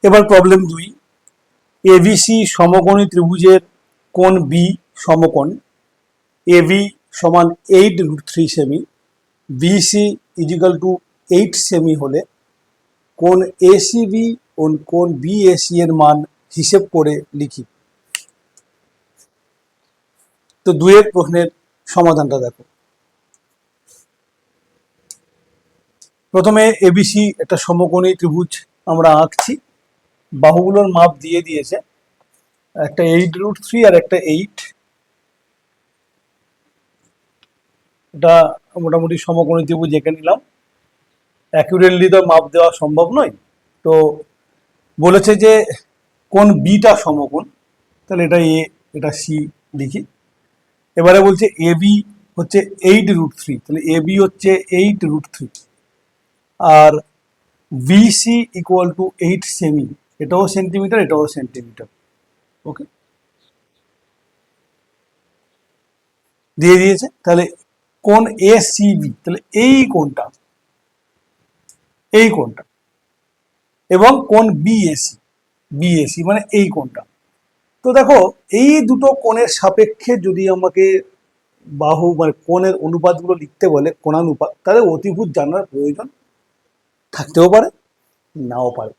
এবার problem 2, ABC সমকোণী ত্রিভুজের কোণ বি সমকোণ এবি সমান 8√3 সেমি, বিসি ইজিক্যাল টু 8 সেমি হলে কোণ এসিবি ও কোণ বিএসি এর মান হিসেব করে লিখি। তো 2 প্রশ্নের সমাধানটা দেখো। প্রথমে এবিসি একটা সমকোণী ত্রিভুজ আমরা আঁকছি, বাহুগুলোর মাপ দিয়ে দিয়েছে, একটা 8√3 আর একটা 8। এটা মোটামুটি সমকোণী ত্রিভুজ এঁকে নিলাম। অ্যাকুরেটলি তো মাপ দেওয়া সম্ভব নয়, তো বলেছে যে কোন বিটা সমকোণ, তাহলে এটা এ, এটা সি লিখি। এবারে বলছে এবি হচ্ছে 8√3, তাহলে এবি হচ্ছে 8√3 আর বিসি ইকুয়াল টু 8 সেমি, এটাও সেন্টিমিটার এটাও সেন্টিমিটার। ওকে, দিয়ে দিয়েছে। তাহলে কোণ এসিবি, তাহলে এই কোণটা এবং কোণ বিএসি, বিএসি মানে এই কোণটা। তো দেখো এই দুটো কোণের সাপেক্ষে যদি আমাকে বাহু মানে কোণের অনুপাতগুলো লিখতে বলে, কোণানুপাত, তাহলে অতিভুজ জানার প্রয়োজন থাকতেও পারে নাও পারে।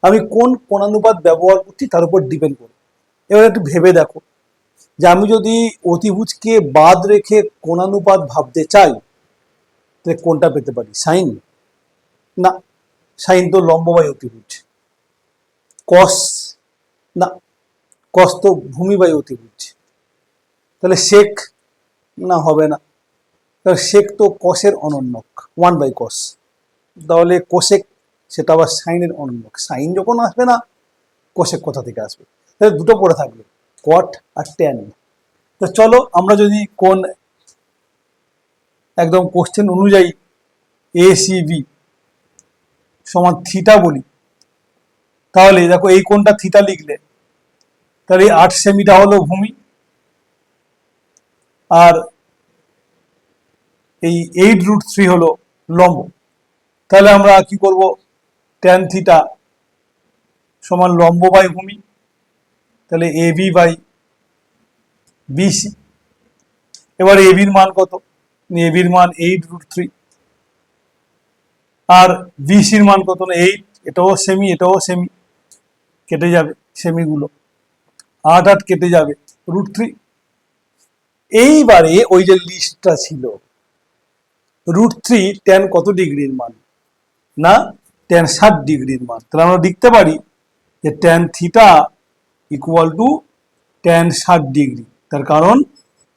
আমি কোন কোণানুপাত ব্যবহার করছি তার উপর ডিপেন্ড করে। এবার একটু ভেবে দেখো যে আমি যদি অতিভুজকে বাদ রেখে কোণানুপাত ভাবতে চাই, তাহলে কোনটা পেতে পারি? সাইন? না, সাইন তো লম্ববাই অতিভুজ। কস? না, কস তো ভূমিবাহী অতিভুজ। তাহলে সেক? না, হবে না। তাহলে সেক তো কসের অনন্যক, 1/cos। তাহলে কোসেক, সেটা আবার সাইনের অনন্যক। সাইন যখন আসবে না, কোসেক কোথা থেকে আসবে? তাহলে দুটো পড়ে থাকবে, কট আর ট্যান। তো চলো আমরা যদি কোন একদম কোশ্চেন অনুযায়ী এসিবি সমান থিটা বলি, তাহলে দেখো এই কোণটা থিটা লিখলে, তাহলে 8 সেমিটা হলো ভূমি আর এই 8√3 হলো লম্ব। তাহলে আমরা কি করব? ট্যান থিটা সমান লম্ব বাই ভূমি, তাহলে এবি বাই বিসি। এবার এবির মান কত? এবির মান 8√3 আর বিসির মান কত? না 8, এটাও সেমি এটাও সেমি, কেটে যাবে সেমিগুলো, 8 8 কেটে যাবে, √3। এইবারে ওই যে লিস্টটা ছিল, √3 ট্যান কত ডিগ্রির মান? না, ট্যান 60 ডিগ্রির মান। তাহলে আমরা লিখতে পারি যে tan theta equal to tan 60 degree. তার কারণ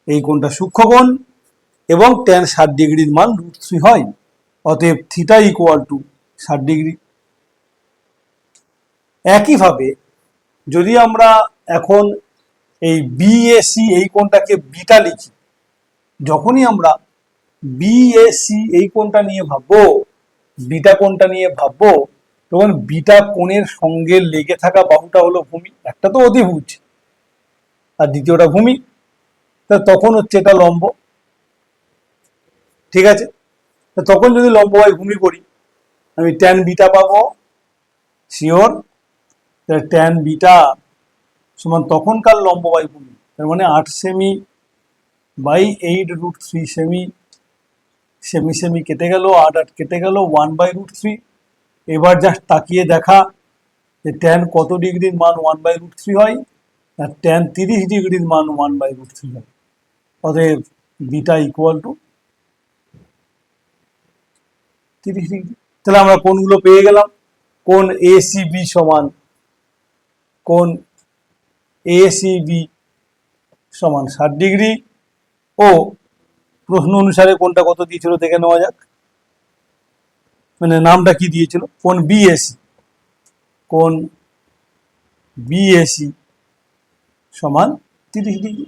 এই কোণটা সূক্ষ্মকোণ এবং ট্যান 60 ডিগ্রির মান √3 হয়, অতএব থিটা ইকুয়াল টু 60 ডিগ্রি। একইভাবে যদি আমরা এখন এই বিএসি এই কোণটাকে বিটা লিখি, যখনই আমরা বিএসি এই কোণটা নিয়ে ভাববো, বিটা কোণটা নিয়ে ভাববো, তখন বিটা কোণের সঙ্গে লেগে থাকা বাহুটা হলো ভূমি। একটা তো অতিভুজ আর দ্বিতীয়টা ভূমি, তা তখন হচ্ছে এটা লম্ব। ঠিক আছে, তখন যদি লম্ব বাই ভূমি করি, আমি ট্যান বিটা পাবো শিওর। ট্যান বিটা সমান তখনকার লম্ব বাই ভূমি, তার মানে 8 সেমি বাই 8√3 সেমি, সেমি সেমি কেটে গেল, 8 8 কেটে গেল, 1/√3। এবার জাস্ট তাকিয়ে দেখা যে ট্যান কত ডিগ্রির মান 1/√3 হয়, আর ট্যান 30 ডিগ্রির মান 1/√3 হয়। অতএব বিটা ইকুয়াল টু 30 ডিগ্রি। তাহলে আমরা কোণগুলো পেয়ে গেলাম। কোণ এসিবি সমান, কোণ এসিবি সমান 60 ডিগ্রি ও প্রশ্ন অনুসারে কোণটা কত দিয়েছিল দেখে নেওয়া যাক, মানে নামটা কি দিয়েছিল? কোণ বিএসি, কোণ বিএসি সমান 30 ডিগ্রি।